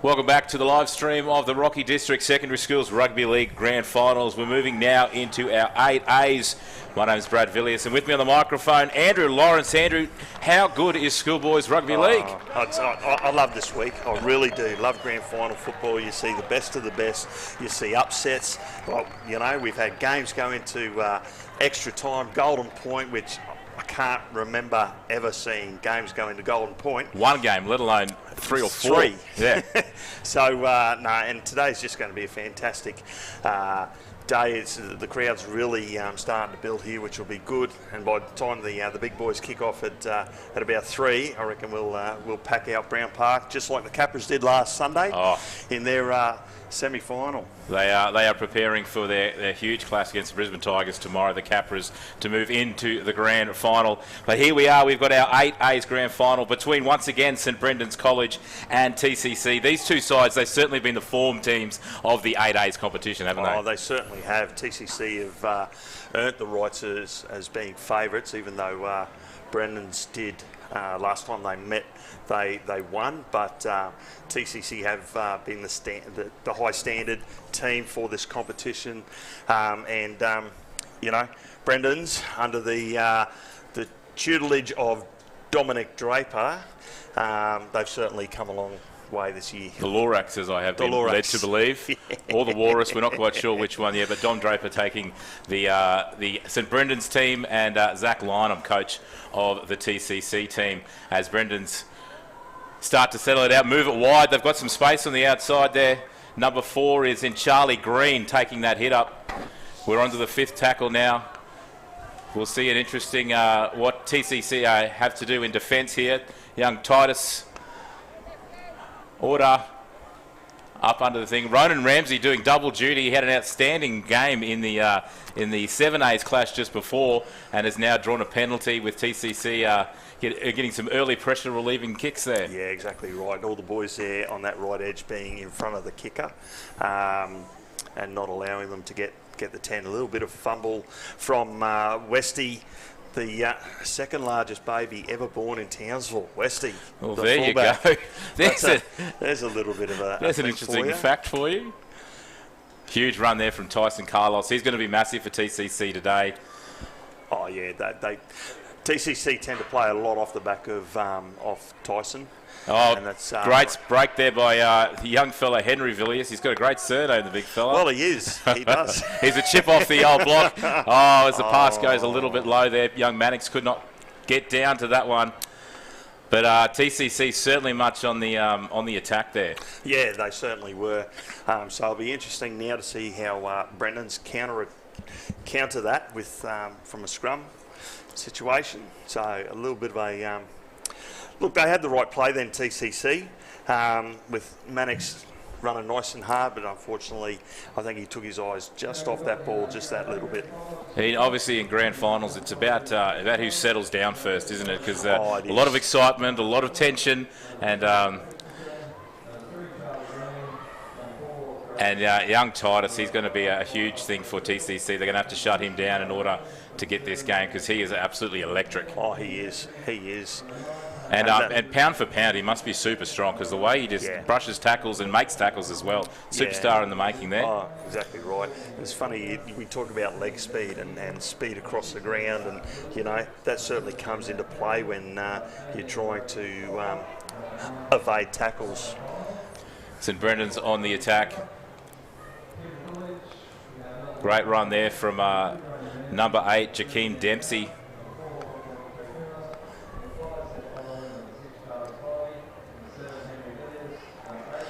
Welcome back to the live stream of the Rocky District Secondary Schools Rugby League Grand Finals. We're moving now into our 8As. My name's Brad Villiers, and with me on the microphone, Andrew Lawrence. Andrew, how good is Schoolboys Rugby League? I love this week. I really do. Love grand final football. You see the best of the best. You see upsets. Well, you know, we've had games go into extra time, golden point, which I can't remember ever seeing games go into golden point. One game, let alone three or four. Three. Yeah. So, and today's just going to be a fantastic day. The crowd's really starting to build here, which will be good. And by the time the big boys kick off at about 3, I reckon we'll pack out Brown Park, just like the Capras did last Sunday in their semi-final. They are preparing for their huge clash against the Brisbane Tigers tomorrow, the Capras, to move into the grand final. But here we are, we've got our 8As grand final between, once again, St Brendan's College and TCC. These two sides, they've certainly been the form teams of the 8As competition, haven't they? Oh, they certainly have. TCC have earned the rights as being favourites, even though Brendan's did last time they met. They won, but TCC have been the high standard team for this competition, and you know, Brendan's under the tutelage of Dominic Draper, they've certainly come a long way this year. The Lorax, as I have been led to believe, or the Walrus, we're not quite sure which one yet, but Dom Draper taking the St Brendan's team, and Zach Lynham, coach of the TCC team, as Brendan's start to settle it out, move it wide. They've got some space on the outside there. Number 4 is in Charlie Green, taking that hit up. We're on to the 5th tackle now. We'll see an interesting what TCC have to do in defence here. Young Titus Order up under the thing. Ronan Ramsey doing double duty. He had an outstanding game in the 7As clash just before, and has now drawn a penalty with TCC getting some early pressure relieving kicks there. Yeah, exactly right. All the boys there on that right edge being in front of the kicker, and not allowing them to get the 10. A little bit of fumble from Westy, the second largest baby ever born in Townsville, Westy. Well, there fullback. You go. There's a little bit of a There's an interesting fact for you. Huge run there from Tyson Carlos. He's going to be massive for TCC today. Oh yeah, TCC tend to play a lot off the back of Tyson. Oh, and that's, great break there by the young fella Henry Villiers. He's got a great surname, the big fella. Well, he is. He does. He's a chip off the old block. Oh, as the pass goes a little bit low there, young Mannix could not get down to that one. But TCC certainly much on the attack there. Yeah, they certainly were. So it'll be interesting now to see how Brendan's counter that with from a scrum situation. So a little bit of a look. They had the right play then, TCC, with Mannix running nice and hard, but unfortunately, I think he took his eyes just off that ball, just that little bit. Obviously, in grand finals, it's about who settles down first, isn't it? Because a lot of excitement, a lot of tension, and young Titus, he's going to be a huge thing for TCC. They're going to have to shut him down in order to get this game, because he is absolutely electric. Oh, he is. He is. And pound for pound, he must be super strong, because the way he just brushes tackles and makes tackles as well. Superstar in the making there. Oh, exactly right. It's funny, we talk about leg speed and speed across the ground, and, you know, that certainly comes into play when you're trying to evade tackles. St Brendan's on the attack. Great run there from number 8, Jakeem Dempsey.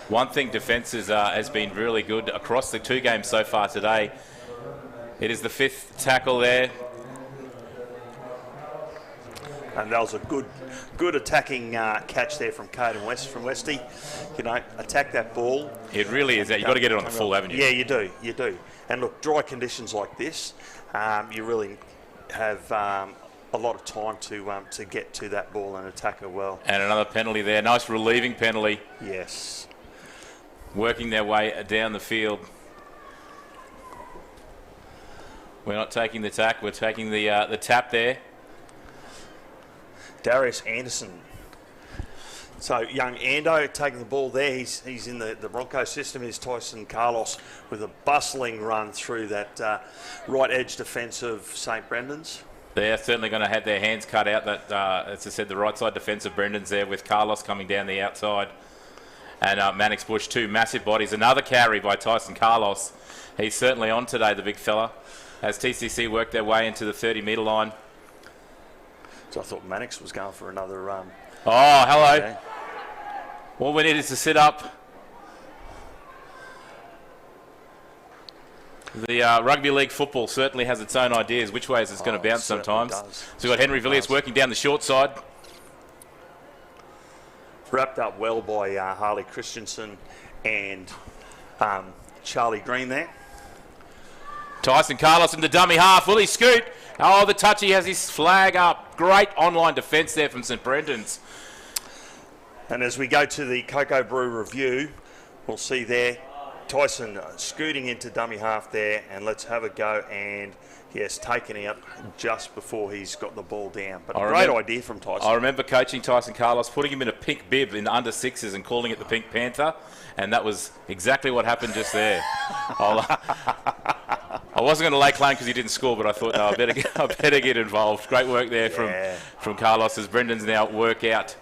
One thing defence has been really good across the 2 games so far today. It is the 5th tackle there. And that was a good attacking catch there from Caden West, from Westy. You know, attack that ball. It really is. You've got to get it on the full, haven't you? Yeah, you do. And look, dry conditions like this, you really have a lot of time to get to that ball and attack it well. And another penalty there. Nice relieving penalty. Yes. Working their way down the field. We're not taking the tack, we're taking the tap there. Darius Anderson So young Ando taking the ball there. He's in the Bronco system. Is Tyson Carlos with a bustling run through that right edge defence of St Brendan's. They're certainly going to have their hands cut out. That, as I said, the right side defence of Brendan's there with Carlos coming down the outside. And Mannix Bush, 2 massive bodies. Another carry by Tyson Carlos. He's certainly on today, the big fella, as TCC work their way into the 30-metre line. So I thought Mannix was going for another run. Oh, hello. Okay. All we need is to sit up. The rugby league football certainly has its own ideas which ways it's going to bounce sometimes. Does. So we've got Henry Villiers working down the short side. Wrapped up well by Harley Christensen and Charlie Green there. Tyson Carlos in the dummy half. Will he scoot? Oh, the touchy has his flag up. Great online defence there from St Brendan's. And as we go to the Cocoa Brew review, we'll see there Tyson scooting into dummy half there, and let's have a go. And yes, taken out just before he's got the ball down. But a great idea from Tyson. I remember coaching Tyson Carlos, putting him in a pink bib in the under sixes and calling it the Pink Panther, and that was exactly what happened just there. I wasn't going to lay claim because he didn't score, but I thought, no, I better get involved. Great work there from Carlos as Brendan's now work out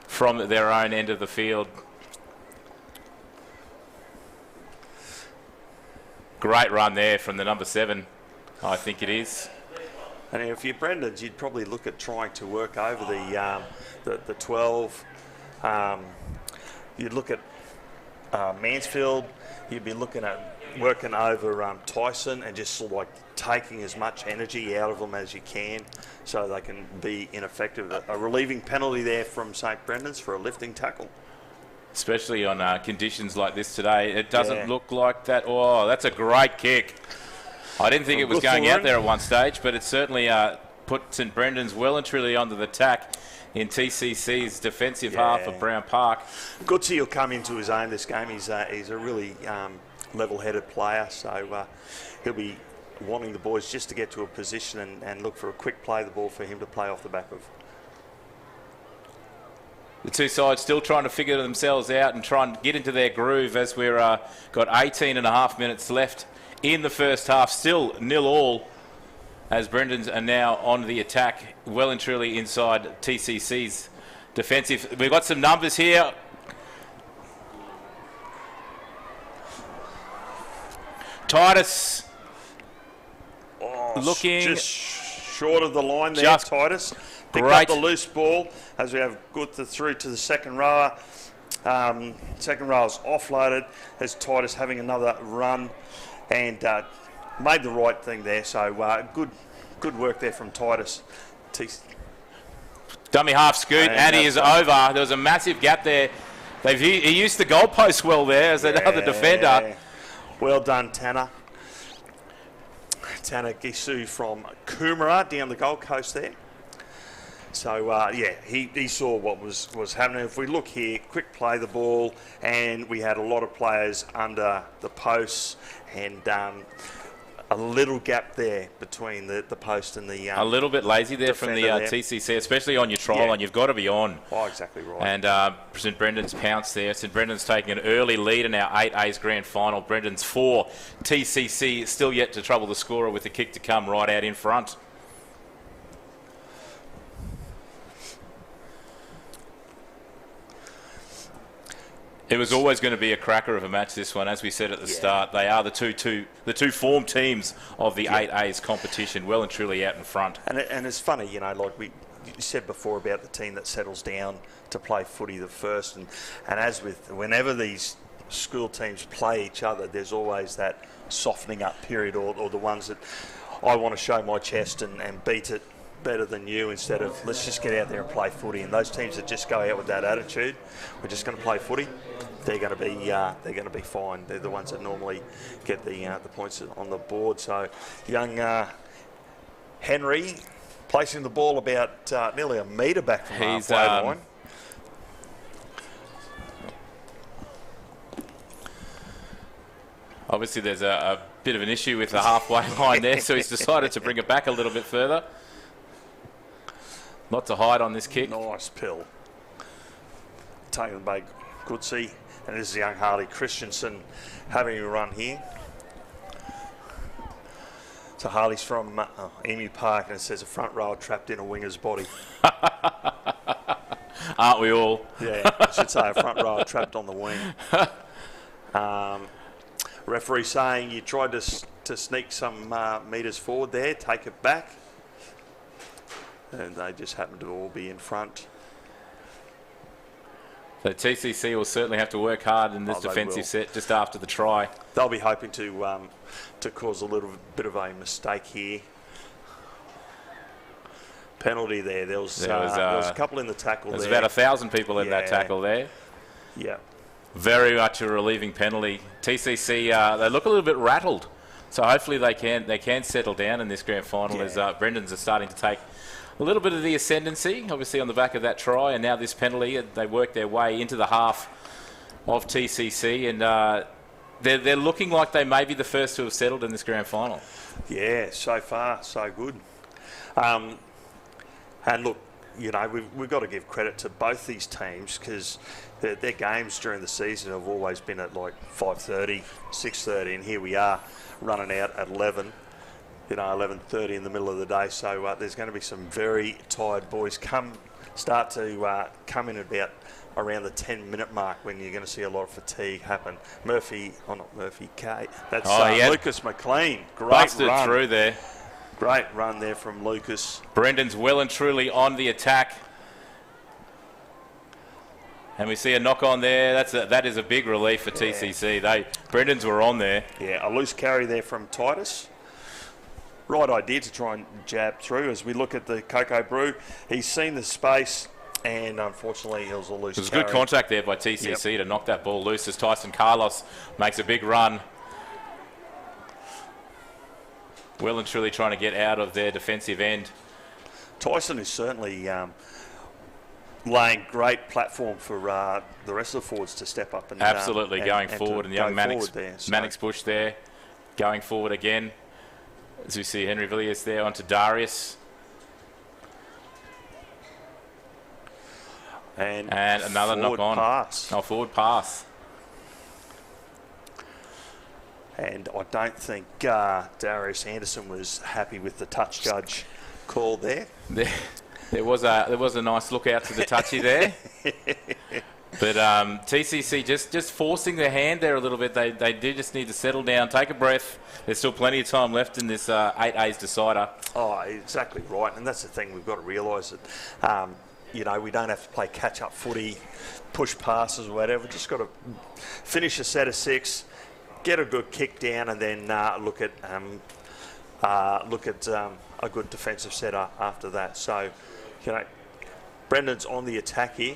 from their own end of the field. Great run there from the number 7, I think it is. And if you're Brendan's, you'd probably look at trying to work over the 12. You'd look at Mansfield. You'd be looking at working over Tyson and just sort of like taking as much energy out of them as you can so they can be ineffective. A relieving penalty there from St Brendan's for a lifting tackle. Especially on conditions like this today. It doesn't look like that. Oh, that's a great kick. I didn't think it was going out there at one stage, but it certainly put St Brendan's well and truly onto the tack in TCC's defensive half of Brown Park. Goodsey will come into his own this game. He's a really level-headed player, so he'll be wanting the boys just to get to a position and look for a quick play the ball for him to play off the back of. The two sides still trying to figure themselves out and try and get into their groove as we're got 18 and a half minutes left in the first half. Still 0-0 as Brendan's are now on the attack, well and truly inside TCC's defensive. We've got some numbers here. Titus looking just short of the line there, Titus. Picked up the loose ball as we have Gutha through to the second rower. Second rower's offloaded as Titus having another run and made the right thing there. So good work there from Titus. Dummy half scoot and he is over. There was a massive gap there. He used the goalpost well there as another defender. Well done, Tanner. Tanner Gisu from Coomera down the Gold Coast there. So, he saw what was happening. If we look here, quick play the ball, and we had a lot of players under the posts and a little gap there between the post and the a little bit lazy there from the TCC, especially on your trial line. You've got to be on. Oh, exactly right. And St Brendan's pounced there. St Brendan's taking an early lead in our 8A's grand final. Brendan's 4. TCC still yet to trouble the scorer with the kick to come right out in front. It was always going to be a cracker of a match, this one. As we said at the start, they are the two form teams of the 8A's competition, well and truly out in front. And it's funny, like you said before about the team that settles down to play footy the first. And as with whenever these school teams play each other, there's always that softening up period or the ones that I want to show my chest and beat it better than you instead of let's just get out there and play footy. And those teams that just go out with that attitude, we're just going to play footy, they're going to be fine. They're the ones that normally get the points on the board. So young Henry placing the ball about nearly a metre back from halfway line. Obviously there's a bit of an issue with the halfway line there, so he's decided to bring it back a little bit further. Not to hide on this kick. Nice pill. taking the bag, Goodsey, and this is young Harley Christensen having a run here. So Harley's from Emu Park, and it says a front row trapped in a winger's body. Aren't we all? Yeah, I should say a front row trapped on the wing. Referee saying you tried to sneak some metres forward there, take it back. And they just happen to all be in front. So TCC will certainly have to work hard in this defensive set just after the try. They'll be hoping to cause a little bit of a mistake here. Penalty there. There was a couple in the tackle there. There's about 1,000 people in that tackle there. Yeah. Very much a relieving penalty. TCC, they look a little bit rattled. So hopefully they can settle down in this grand final as Brendans are starting to take a little bit of the ascendancy, obviously on the back of that try, and now this penalty. They work their way into the half of TCC, and they're looking like they may be the first to have settled in this grand final. Yeah, so far so good. And look, you know, we've got to give credit to both these teams because their games during the season have always been at like 5:30, 6:30, and here we are running out at 11. 11:30 in the middle of the day. So there's going to be some very tired boys start to come in about around the 10-minute mark when you're going to see a lot of fatigue happen. That's Lucas McLean. Great busted run through there. Great run there from Lucas. Brendans well and truly on the attack. And we see a knock on there. That is a big relief for TCC. Brendans were on there. Yeah, a loose carry there from Titus. Right idea to try and jab through. As we look at the Cocoa Brew, he's seen the space, and unfortunately it was a loose There's carry. Good contact there by TCC to knock that ball loose as Tyson Carlos makes a big run. Well and truly trying to get out of their defensive end. Tyson is certainly laying great platform for the rest of the forwards to step up and absolutely going forward, and young Mannix Bush there going forward again. As we see Henry Villiers there onto Darius. And another knock on. Forward pass. And I don't think Darius Anderson was happy with the touch judge call there. There was a nice look out to the touchy there. But TCC just forcing their hand there a little bit. They do just need to settle down, take a breath. There's still plenty of time left in this 8A's decider. Oh, exactly right. And that's the thing we've got to realise that, we don't have to play catch-up footy, push passes or whatever. We've just got to finish a set of 6, get a good kick down, and then look at a good defensive set after that. So, Brendan's on the attack here.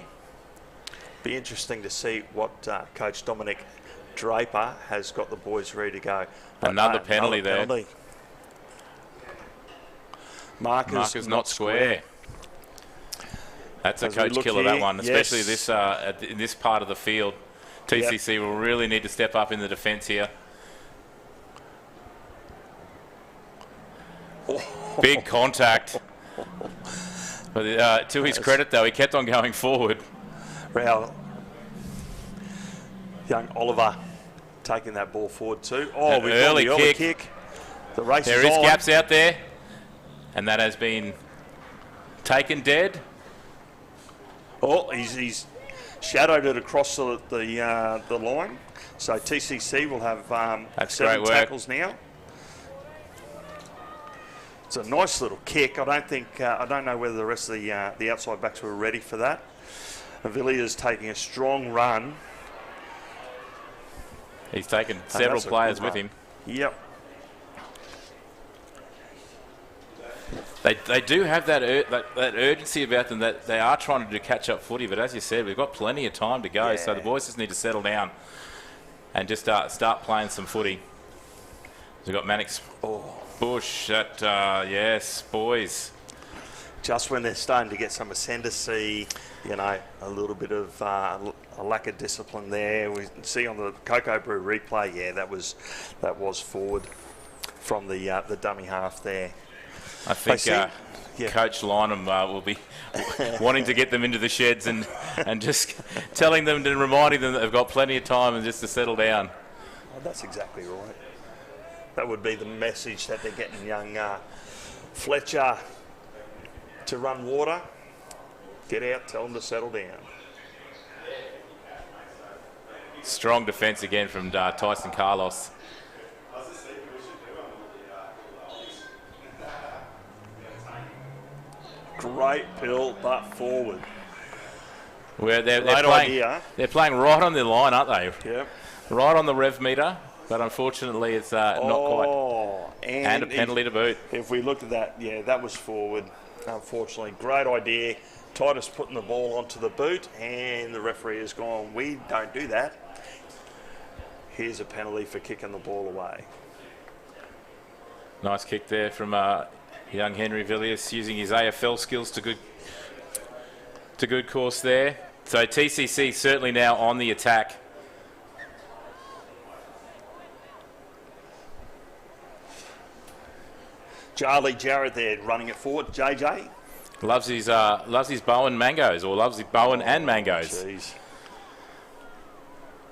Be interesting to see what Coach Dominic Draper has got the boys ready to go. But another penalty there. Marker's not square. That's a coach killer, that one, especially in this part of the field. TCC will really need to step up in the defence here. Big contact. But to his credit, though, he kept on going forward. Young Oliver taking that ball forward too. Oh, we've got the early kick. The race there is gaps out there, and that has been taken dead. Oh, he's shadowed it across the line. So TCC will have 7 tackles now. It's a nice little kick. I don't know whether the rest of the outside backs were ready for that. Villiers taking a strong run. He's taken several players with him. Yep. They do have that urgency about them that they are trying to do catch-up footy, but as you said, we've got plenty of time to go, so the boys just need to settle down and just start playing some footy. We've got Mannix Bush yes, boys. Just when they're starting to get some ascendancy, a little bit of a lack of discipline there. We see on the Cocoa Brew replay, that was forward from the dummy half there. I think Coach Lynham will be wanting to get them into the sheds and just telling them and reminding them that they've got plenty of time and just to settle down. Oh, that's exactly right. That would be the message that they're getting young Fletcher to run water. Get out, tell them to settle down. Strong defence again from Tyson Carlos. Great pill, but forward. Where they're playing right on their line, aren't they? Yep. Right on the rev meter, but unfortunately it's not quite. And a penalty to boot. If we looked at that, that was forward. Unfortunately, great idea. Titus putting the ball onto the boot, and the referee has gone, we don't do that. Here's a penalty for kicking the ball away. Nice kick there from young Henry Villiers, using his AFL skills to good course there. So TCC certainly now on the attack. Charlie Jarrett there running it forward. JJ loves his Bowen mangoes, or loves his Bowen and mangoes. Geez.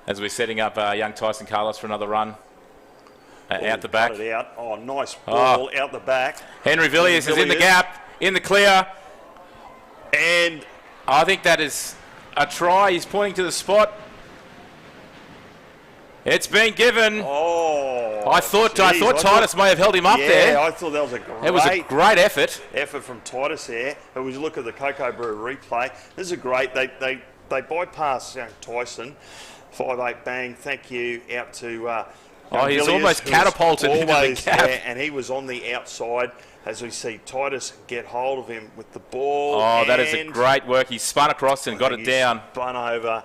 As we're setting up young Tyson Carlos for another run. Out the back. It out. Oh, nice ball out the back. Henry Villiers is in the gap, in the clear. And I think that is a try. He's pointing to the spot. It's been given. Oh, I thought Titus may have held him up there. Yeah, I thought that was It was a great effort. Effort from Titus there. But we look at the Cocoa Brew replay. This is great. They bypass Tyson. 5'8" bang. Thank you out to. He's almost catapulted into the gap. Yeah, and he was on the outside as we see Titus get hold of him with the ball. Oh, that is a great work. He spun across and got it down. Spun over.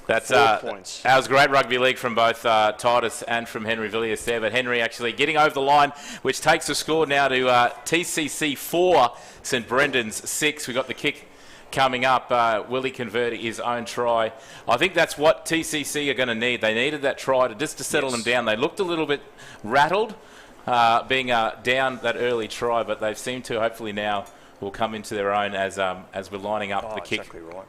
That's 4 points. That was great rugby league from both Titus and from Henry Villiers there. But Henry actually getting over the line, which takes the score now to TCC 4, St Brendan's 6. We got the kick coming up. Will he convert his own try? I think that's what TCC are going to need. They needed that try to settle them down. They looked a little bit rattled, being down that early try, but they've seemed to hopefully now will come into their own as we're lining up the kick. Exactly right.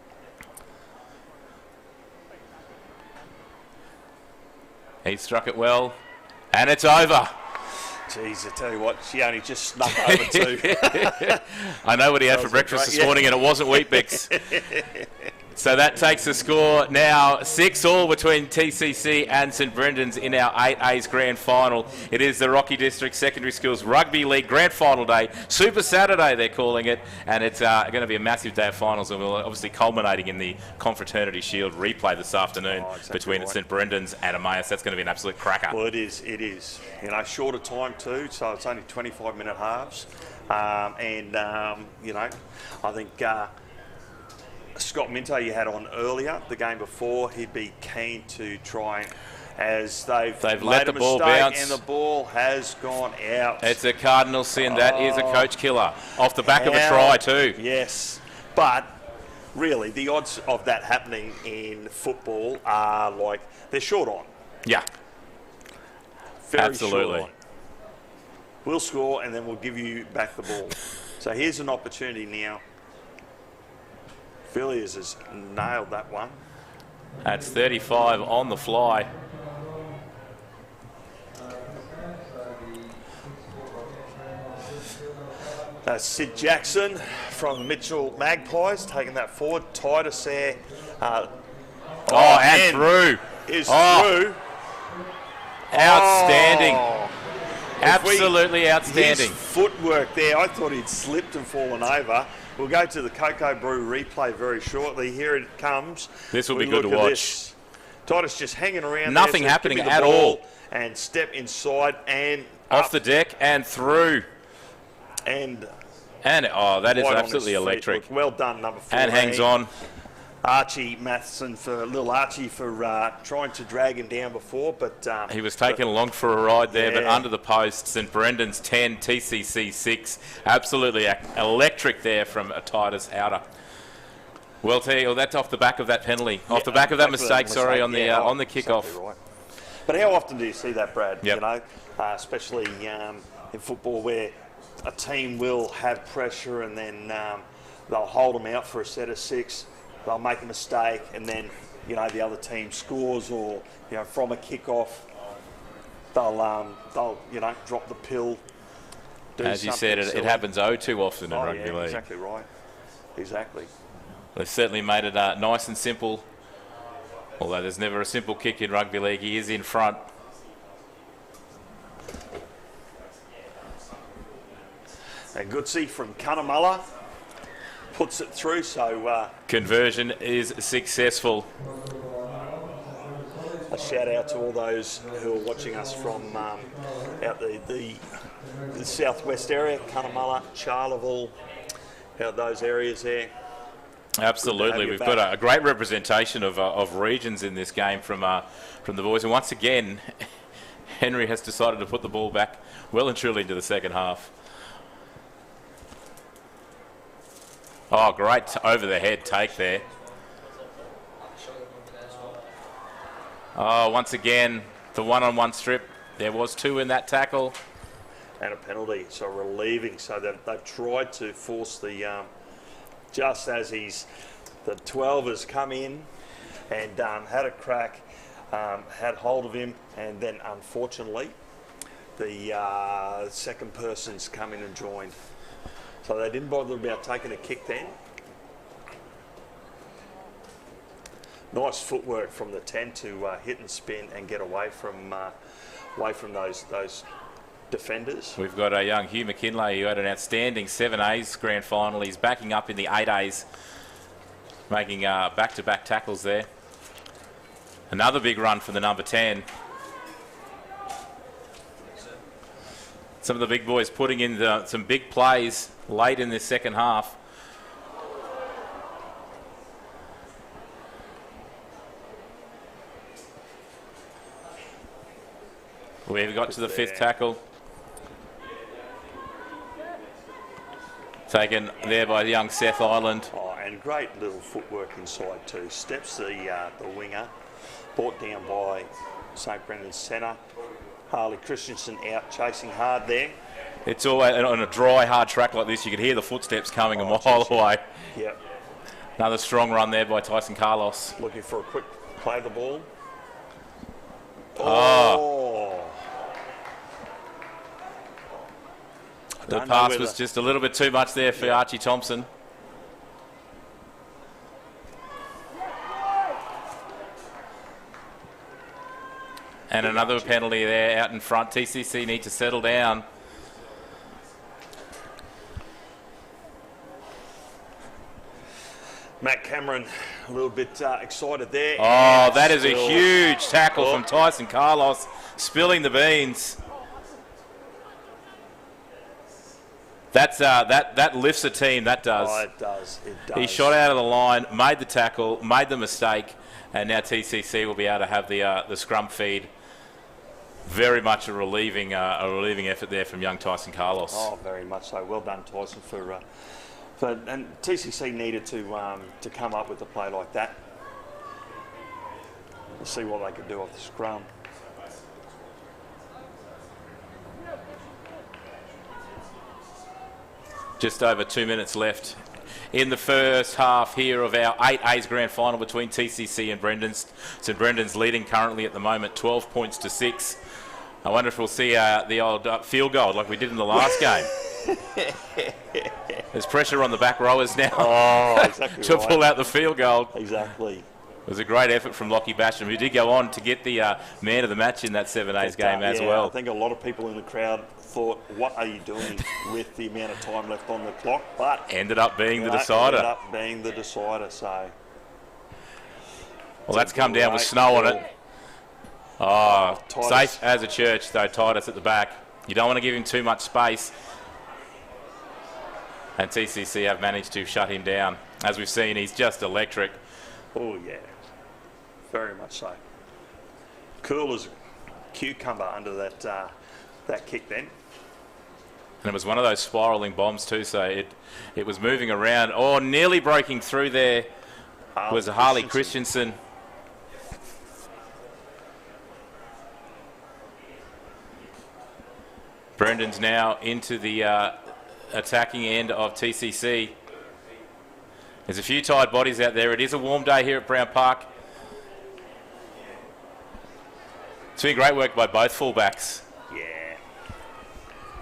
He struck it well, and it's over. Jeez, I tell you what, she only just snuck over too. I know what he had for breakfast this morning, and it wasn't Weet-Bix. So that takes the score now 6-all between TCC and St Brendan's in our 8A's Grand Final. It is the Rocky District Secondary Schools Rugby League Grand Final Day. Super Saturday, they're calling it. And it's going to be a massive day of finals, and we're obviously culminating in the Confraternity Shield replay this afternoon between St Brendan's and Emmaus. That's going to be an absolute cracker. Well, it is. You know, shorter time too, so it's only 25-minute halves. I think... Scott Minto you had on earlier, the game before, he'd be keen to try as they've let the ball bounce. And the ball has gone out. It's a cardinal sin. That is a coach killer. Off the back of a try too. Yes, but really the odds of that happening in football are like, they're short on. Yeah. Very absolutely. Short on. We'll score and then we'll give you back the ball. So here's an opportunity now. Villiers has nailed that one. That's 35 on the fly. That's Sid Jackson from the Mitchell Magpies taking that forward. Titus there. And through. Through. Outstanding. Absolutely outstanding. His footwork there, I thought he'd slipped and fallen over. We'll go to the Cocoa Brew replay very shortly. Here it comes. This will be good to watch. Titus just hanging around. Nothing happening at all. And step inside and off the deck and through. And that is absolutely electric. Look, well done, number 14. And hangs on. Archie Matheson little Archie for trying to drag him down before, but he was taken along for a ride there, but under the post. St Brendan's 10, TCC 6. Absolutely electric there from a Titus outer. Well, that's off the back of that penalty, off the back of that mistake. Sorry, on the kickoff. Exactly right. But how often do you see that, Brad? Yep. You know, especially in football where a team will have pressure and then they'll hold them out for a set of 6. They'll make a mistake and then, the other team scores, or, from a kick-off, they'll drop the pill. As you said, it happens too often in rugby league. Exactly right. Exactly. They've certainly made it nice and simple. Although there's never a simple kick in rugby league, he is in front. And Goodsey from Cunnamulla puts it through, so... Conversion is successful. A shout out to all those who are watching us from out the southwest area, Cunnamulla, Charleville, out those areas there. Absolutely, we've got a great representation of regions in this game from the boys. And once again, Henry has decided to put the ball back well and truly into the second half. Oh, great over-the-head take there. Oh, once again, the one-on-one strip. There was 2 in that tackle. And a penalty, so relieving. So they've tried to force the... just as the 12 has come in and had a crack, had hold of him, and then unfortunately the second person's come in and joined. So they didn't bother about taking a kick then. Nice footwork from the 10 to hit and spin and get away from those defenders. We've got a young Hugh McKinlay who had an outstanding 7As grand final. He's backing up in the 8As, making back-to-back tackles there. Another big run for the number 10. Some of the big boys putting in some big plays late in this second half. We've got to the 5th tackle. Taken there by the young Seth Island. Oh, and great little footwork inside too. Steps the winger, brought down by St Brendan's centre. Harley Christensen out chasing hard there. It's always on a dry, hard track like this. You could hear the footsteps coming a mile away. Yep. Another strong run there by Tyson Carlos. Looking for a quick play of the ball. Oh. The pass was just a little bit too much there for Archie Thompson. And another penalty there out in front. TCC need to settle down. Matt Cameron a little bit excited there. Oh, that is a huge tackle from Tyson Carlos, spilling the beans. That lifts a team, that does. Oh, it does. He shot out of the line, made the tackle, made the mistake, and now TCC will be able to have the scrum feed. Very much a relieving effort there from young Tyson Carlos. Oh, very much so. Well done, Tyson, and TCC needed to come up with a play like that. We'll see what they could do off the scrum. Just over 2 minutes left in the first half here of our 8As grand final between TCC and Brendan's. St Brendan's leading currently at the moment 12 points to 6. I wonder if we'll see the old field goal like we did in the last game. There's pressure on the back rowers now exactly to pull out the field goal. Exactly. It was a great effort from Lockie Basham, who did go on to get the man of the match in that 7As game as well. I think a lot of people in the crowd thought, what are you doing with the amount of time left on the clock? But ended up being the decider. So well, that's come down with snow on it. Oh, safe as a church though, Titus at the back. You don't want to give him too much space. And TCC have managed to shut him down. As we've seen, he's just electric. Oh yeah, very much so. Cool as a cucumber under that kick then. And it was one of those spiralling bombs too, so it was moving around. Oh, nearly breaking through there was Harley Christensen. Brendan's now into the attacking end of TCC. There's a few tired bodies out there. It is a warm day here at Brown Park. It's been great work by both fullbacks. Yeah,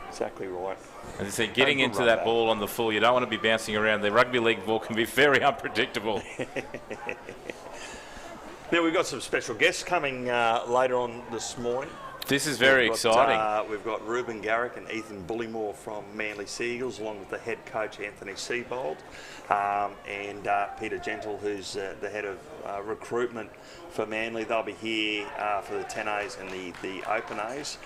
exactly right. As I said, getting into that ball on the full, you don't want to be bouncing around. The rugby league ball can be very unpredictable. Now, we've got some special guests coming later on this morning. This is very exciting. We've got Ruben Garrick and Ethan Bullymore from Manly Seagulls, along with the head coach Anthony Seibold, and Peter Gentle, who's the head of recruitment for Manly. They'll be here for the 10As and the Open As.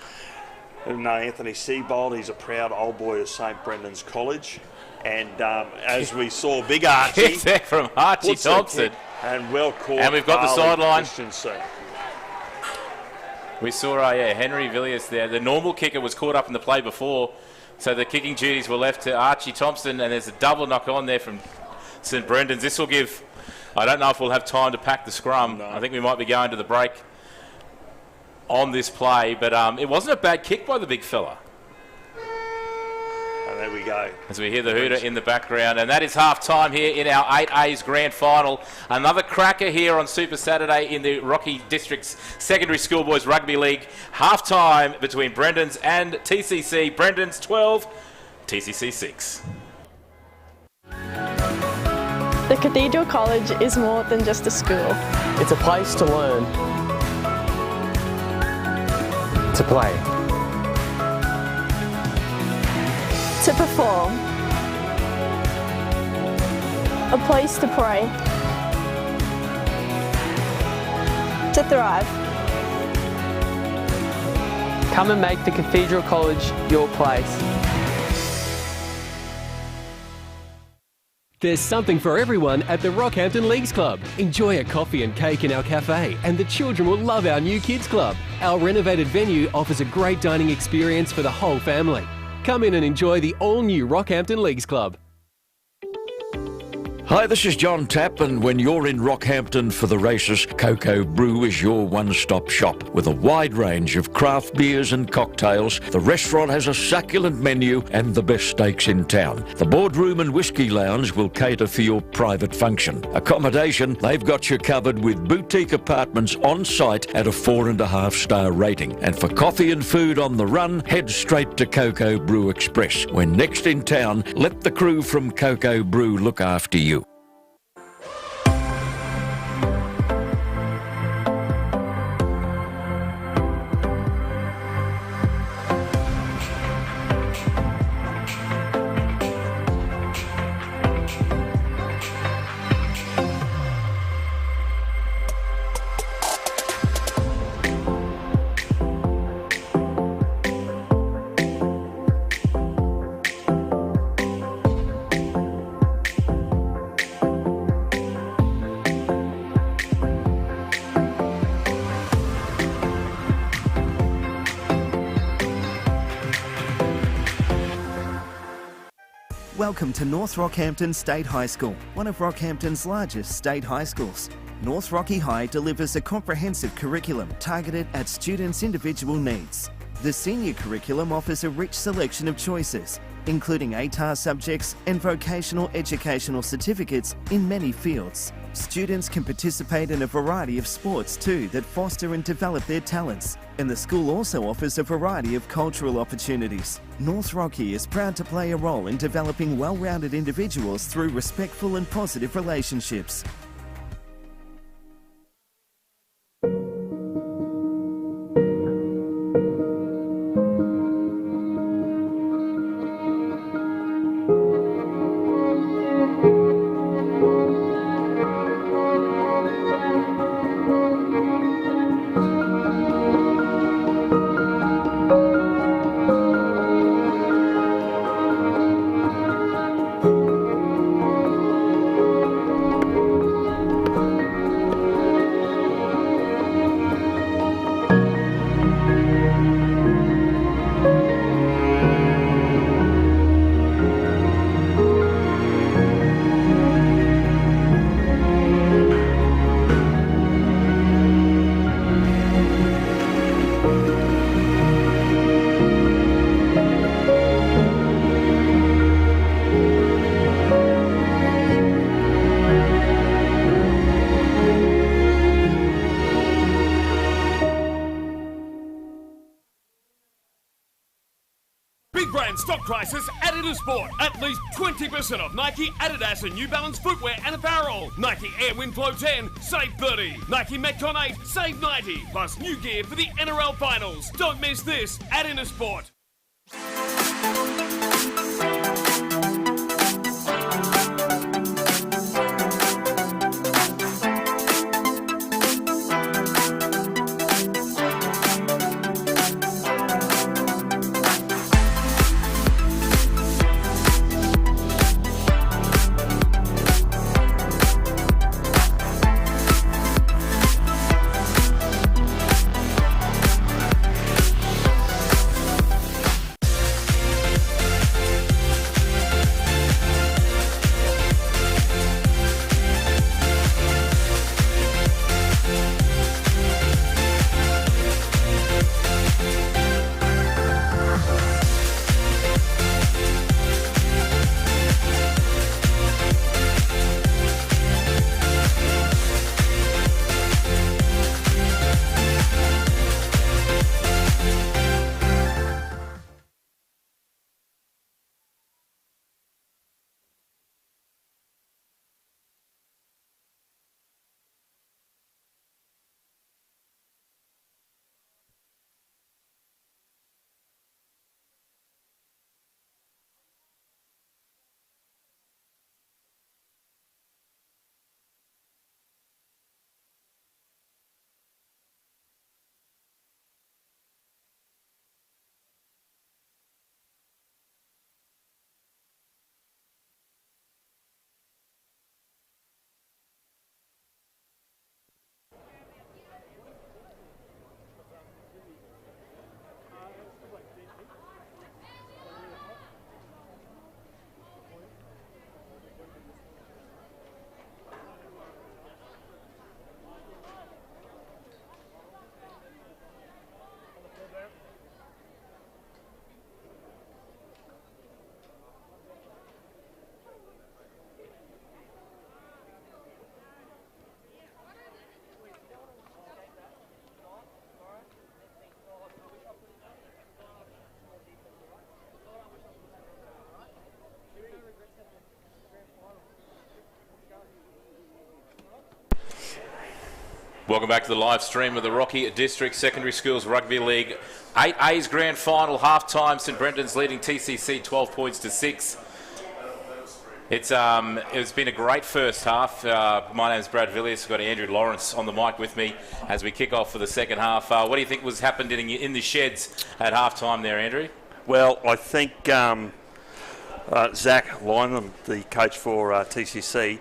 And Anthony Seibold, he's a proud old boy of St Brendan's College. And as we saw, Big Archie. From Archie Thompson. And well caught. And we've got the sideline. Christensen. We saw Henry Villiers there. The normal kicker was caught up in the play before, so the kicking duties were left to Archie Thompson, and there's a double knock on there from St Brendan's. This will give, I don't know if we'll have time to pack the scrum. No. I think we might be going to the break on this play, but it wasn't a bad kick by the big fella. And there we go. As we hear the hooter in the background, and that is half time here in our 8A's grand final. Another cracker here on Super Saturday in the Rocky District's Secondary Schoolboys Rugby League. Half time between Brendan's and TCC. Brendan's 12, TCC 6. The Cathedral College is more than just a school. It's a place to learn, to play, to perform, a place to pray, to thrive. Come and make the Cathedral College your place. There's something for everyone at the Rockhampton Leagues Club. Enjoy a coffee and cake in our cafe, and the children will love our new kids club. Our renovated venue offers a great dining experience for the whole family. Come in and enjoy the all-new Rockhampton Leagues Club. Hi, this is John Tapp, and when you're in Rockhampton for the races, Cocoa Brew is your one-stop shop. With a wide range of craft beers and cocktails, the restaurant has a succulent menu and the best steaks in town. The boardroom and whiskey lounge will cater for your private function. Accommodation, they've got you covered with boutique apartments on site at a 4.5-star rating. And for coffee and food on the run, head straight to Cocoa Brew Express. When next in town, let the crew from Cocoa Brew look after you. Welcome to North Rockhampton State High School, one of Rockhampton's largest state high schools. North Rocky High delivers a comprehensive curriculum targeted at students' individual needs. The senior curriculum offers a rich selection of choices, including ATAR subjects and vocational educational certificates in many fields. Students can participate in a variety of sports too that foster and develop their talents, and the school also offers a variety of cultural opportunities. North Rocky is proud to play a role in developing well-rounded individuals through respectful and positive relationships. Big brand stock prices at Intersport. At least 20% off Nike, Adidas and New Balance footwear and apparel. Nike Air Windflow 10, save 30. Nike Metcon 8, save 90. Plus new gear for the NRL Finals. Don't miss this at Intersport. Welcome back to the live stream of the Rocky District Secondary Schools Rugby League 8A's Grand Final half-time. St Brendan's leading TCC 12 points to 6. It's been a great first half. My name's Brad Villiers. We've got Andrew Lawrence on the mic with me as we kick off for the second half. What do you think was happened in the sheds at half-time there, Andrew? Well, I think Zach Lynham, the coach for TCC,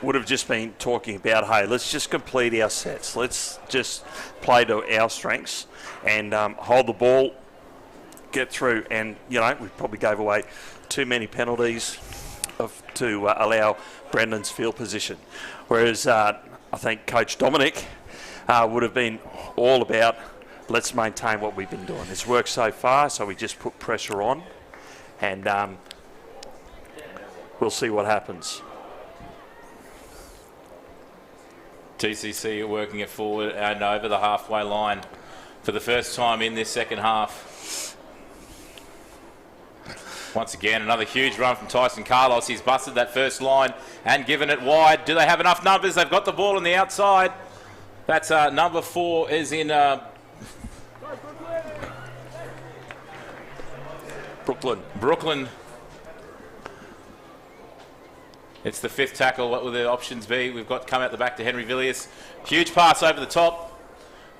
would have just been talking about, hey, let's just complete our sets. Let's just play to our strengths and hold the ball, get through. And, you know, we probably gave away too many penalties to allow Brendan's field position. Whereas I think Coach Dominic would have been all about, let's maintain what we've been doing. It's worked so far, so we just put pressure on and we'll see what happens. TCC are working it forward and over the halfway line for the first time in this second half. Once again, another huge run from Tyson Carlos. He's busted that first line and given it wide. Do they have enough numbers? They've got the ball on the outside. That's number 4 is in Brooklyn. It's the 5th tackle. What will the options be? We've got come out the back to Henry Villiers. Huge pass over the top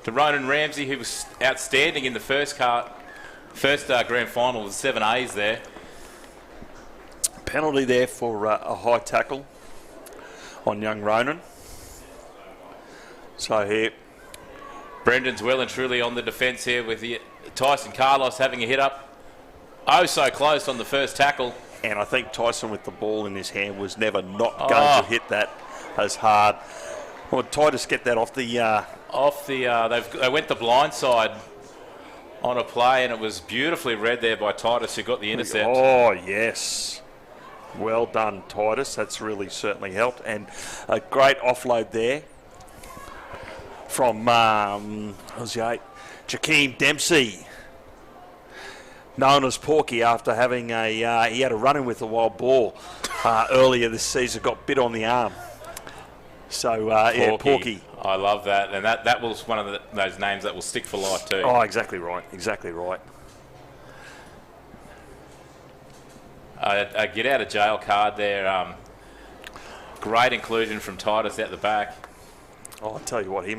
to Ronan Ramsey, who was outstanding in the first grand final with 7 A's there. Penalty there for a high tackle on young Ronan. So here, Brendan's well and truly on the defence here with the Tyson Carlos having a hit up. Oh, so close on the first tackle. And I think Tyson with the ball in his hand was never not going to hit that as hard. Well, Titus get that off the... they went the blind side on a play, and it was beautifully read there by Titus, who got the intercept. Oh, yes. Well done, Titus. That's really certainly helped. And a great offload there from Jakeem Dempsey. known as Porky after having he had a run-in with a wild boar earlier this season, got bit on the arm. So, Porky. I love that. And that was one of those names that will stick for life too. Oh, exactly right. Exactly right. A get out of jail card there. Great inclusion from Titus out the back. Oh, I'll tell you what, he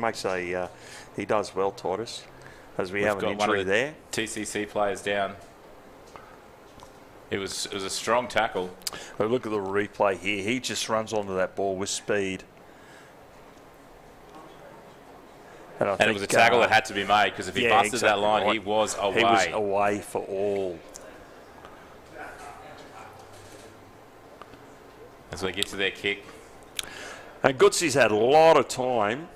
does well, Titus, as we have an injury there. TCC players down. It was a strong tackle. Well, look at the replay here. He just runs onto that ball with speed. And it was a tackle that had to be made, because if he busted that line, right, he was away. He was away for all. As we get to their kick. And Goodsy's had a lot of time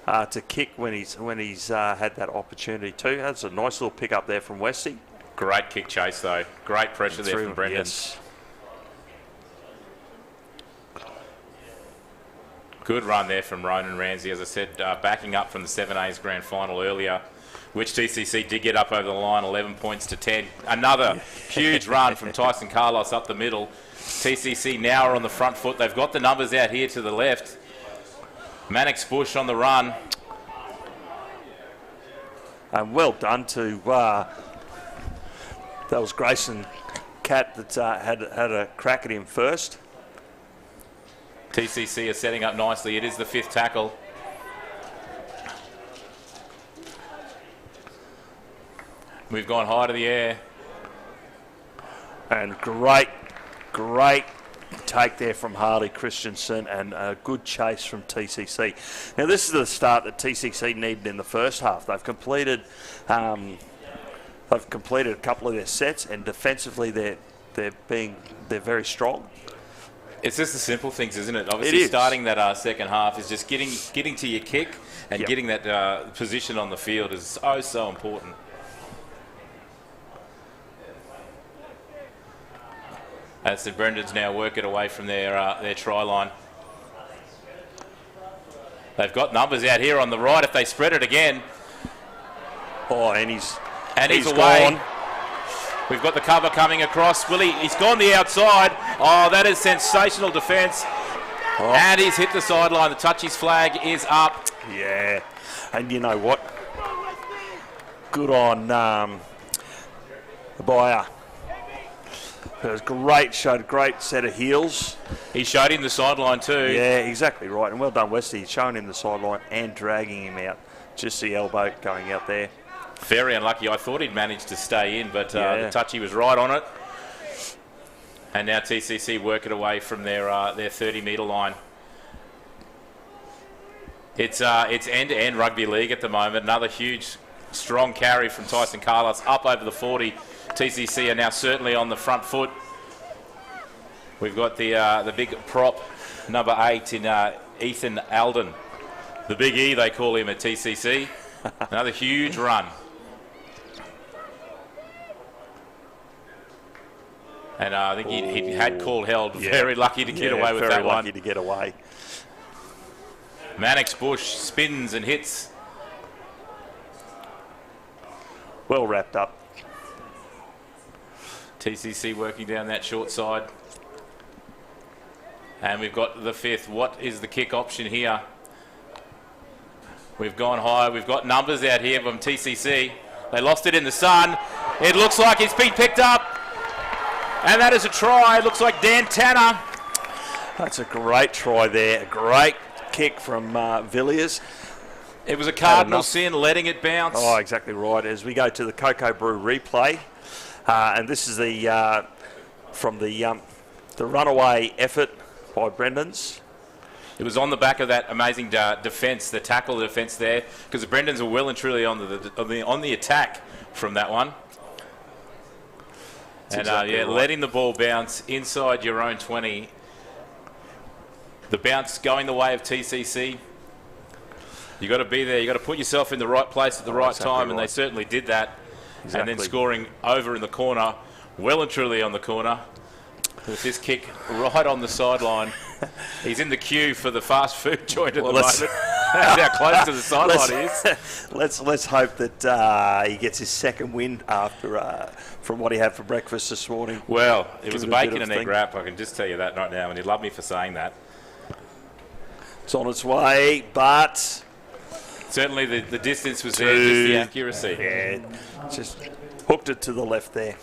to kick when he's had that opportunity too. That's a nice little pick up there from Westy. Great kick chase though. Great pressure there from Brendan. Yes. Good run there from Ronan Ramsey, as I said, backing up from the 7A's grand final earlier, which TCC did get up over the line, 11 points to 10. Another huge run from Tyson Carlos up the middle. TCC now are on the front foot. They've got the numbers out here to the left. Mannix Bush on the run. And well done to that was Grayson Cat that had a crack at him first. TCC are setting up nicely. It is the 5th tackle. We've gone high to the air. And great take there from Harley Christensen, and a good chase from TCC. Now this is the start that TCC needed in the first half. They've completed a couple of their sets, and defensively they're very strong. It's just the simple things, isn't it? Obviously, starting that second half is just getting to your kick and getting that position on the field is so important. As the Brendans now work it away from their try line. They've got numbers out here on the right if they spread it again. Oh, and he's away. Gone. We've got the cover coming across. He's gone the outside. Oh, that is sensational defence. Oh. And he's hit the sideline. The touchy's flag is up. Yeah. And you know what? Good on the buyer. It was great. Showed a great set of heels. He showed him the sideline too. Yeah, exactly right. And well done, Westy. He's showing him the sideline and dragging him out. Just the elbow going out there. Very unlucky. I thought he'd managed to stay in, but the touchy was right on it. And now TCC work it away from their 30-metre line. It's end-to-end rugby league at the moment. Another huge, strong carry from Tyson Carlos up over the 40. TCC are now certainly on the front foot. We've got the big prop, number 8 in Ethan Alden. The Big E, they call him at TCC. Another huge run. And I think he had call held. Very lucky to get away with that one. Very lucky to get away. Mannix Bush spins and hits. Well wrapped up. TCC working down that short side. And we've got the 5th. What is the kick option here? We've gone high. We've got numbers out here from TCC. They lost it in the sun. It looks like it's been picked up. And that is a try. It looks like Dan Tanner. That's a great try there. A great kick from Villiers. It was a cardinal sin, letting it bounce. Oh, exactly right. As we go to the Cocoa Brew replay. And this is from the runaway effort by Brendans. It was on the back of that amazing defence, the tackle defence there, because the Brendans were well and truly on the attack from that one. And exactly right. Letting the ball bounce inside your own 20. The bounce going the way of TCC. You got to be there. You got to put yourself in the right place at the right time, and they certainly did that. Exactly. And then scoring over in the corner, well and truly on the corner, with this kick right on the sideline. He's in the queue for the fast food joint at the moment. That's how close to the sideline he is. Let's hope that he gets his second win after from what he had for breakfast this morning. Well, it was a bacon bit and of egg wrap. I can just tell you that right now, and he'd love me for saying that. It's on its way, but certainly the distance was there, just the accuracy. Yeah, just hooked it to the left there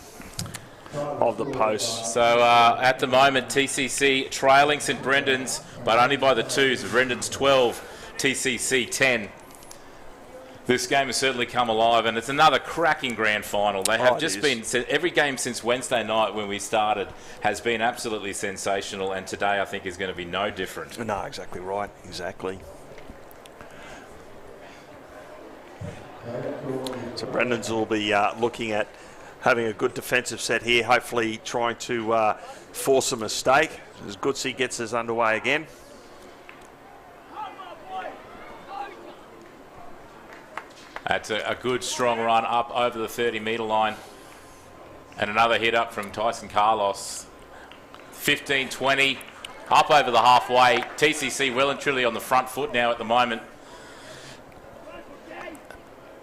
of the post. So at the moment, TCC trailing St Brendan's, but only by the twos. St Brendan's 12, TCC 10. This game has certainly come alive, and it's another cracking grand final. They have just been, every game since Wednesday night when we started has been absolutely sensational, and today I think is going to be no different. No, exactly right, exactly. So Brendan's will be looking at having a good defensive set here, hopefully trying to force a mistake as Goodsey gets us underway again. That's a good, strong run up over the 30-metre line. And another hit up from Tyson Carlos. 15-20, up over the halfway. TCC well and truly on the front foot now at the moment.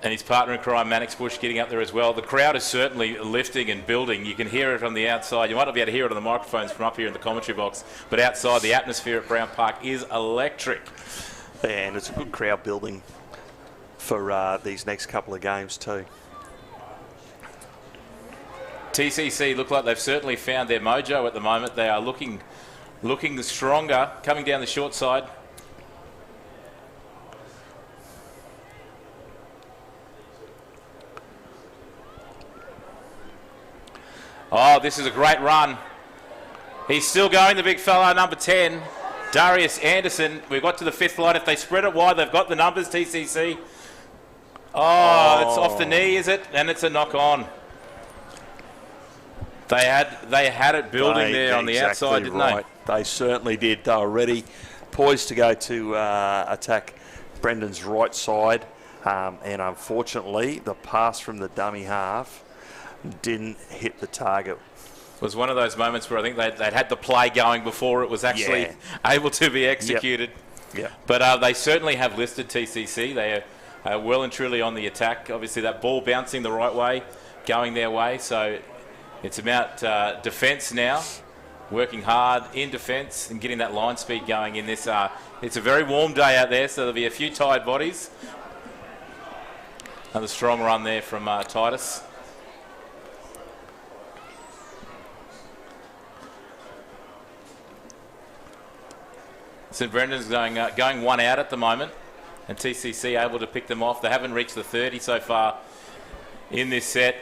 And his partner in crime, Mannix Bush, getting up there as well. The crowd is certainly lifting and building. You can hear it on the outside. You might not be able to hear it on the microphones from up here in the commentary box, but outside, the atmosphere at Brown Park is electric. And it's a good crowd building for these next couple of games too. TCC look like they've certainly found their mojo at the moment. They are looking stronger, coming down the short side. Oh, this is a great run. He's still going, the big fella, number 10, Darius Anderson. We've got to the fifth line. If they spread it wide, they've got the numbers, TCC. Oh, it's off the knee, is it? And it's a knock on. They had it building there on the outside, didn't they? They certainly did. They were ready, poised to go to attack Brendan's right side. And unfortunately, the pass from the dummy half didn't hit the target. It was one of those moments where I think they'd had the play going before it was actually able to be executed. Yep. But they certainly have listed TCC. They are well and truly on the attack. Obviously, that ball bouncing the right way, going their way. So it's about defence now, working hard in defence and getting that line speed going in this. It's a very warm day out there, so there'll be a few tired bodies. Another strong run there from Titus. St Brendan's going one out at the moment, and TCC able to pick them off. They haven't reached the 30 so far in this set.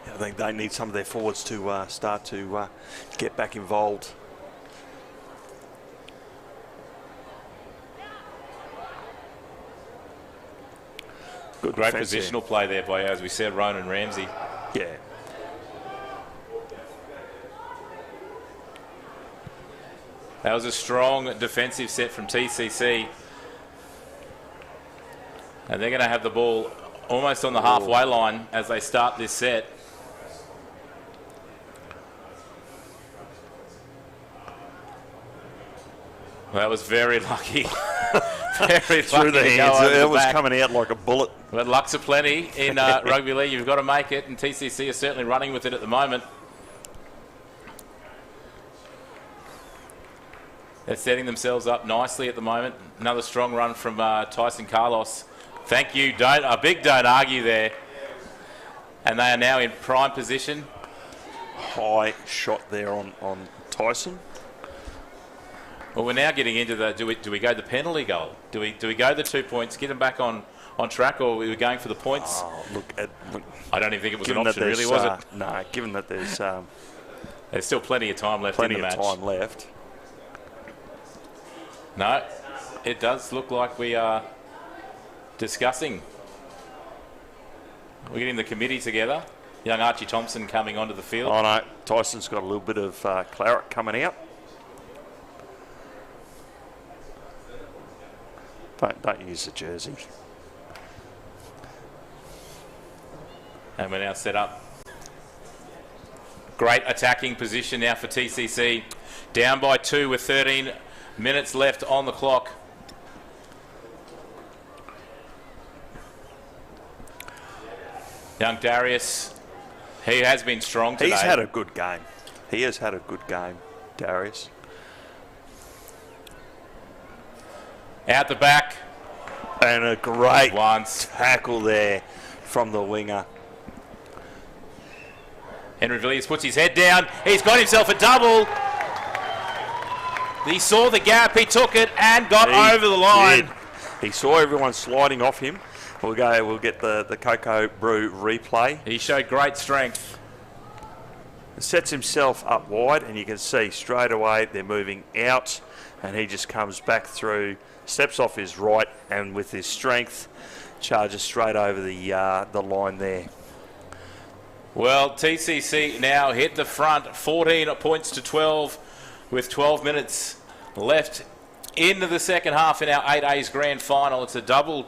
I think they need some of their forwards to start to get back involved. Good great positional play there by, as we said, Ronan Ramsey. Yeah. That was a strong defensive set from TCC. And they're going to have the ball almost on the halfway line as they start this set. Well, that was very lucky. Very Through lucky the to hands. go over It the was back. coming out like a bullet. But luck's aplenty in rugby league. You've got to make it, and TCC is certainly running with it at the moment. They're setting themselves up nicely at the moment. Another strong run from Tyson Carlos. Thank you. A big don't argue there. And they are now in prime position. High shot there on Tyson. Well, we're now getting into the, do we go the penalty goal? Do we go the 2 points, get them back on track, or are we going for the points? Oh, look, I don't even think it was an option, really, was it? No, given that there's still plenty of time left in the match. Plenty of time left. No, it does look like we are discussing. We're getting the committee together. Young Archie Thompson coming onto the field. Oh, no, Tyson's got a little bit of claret coming out. Don't use the jersey. And we're now set up. Great attacking position now for TCC. down by 2 with 13 minutes left on the clock. Young Darius, he has been strong today. He's had a good game. He has had a good game, Darius. Out the back. And a great tackle there from the winger. Henry Villiers puts his head down. He's got himself a double. He saw the gap. He took it and got over the line. He saw everyone sliding off him. We'll get the Cocoa Brew replay. He showed great strength. Sets himself up wide, and you can see straight away they're moving out, and he just comes back through, steps off his right, and with his strength, charges straight over the line there. Well, TCC now hit the front, 14 points to 12, with 12 minutes left into the second half in our 8A's grand final. It's a double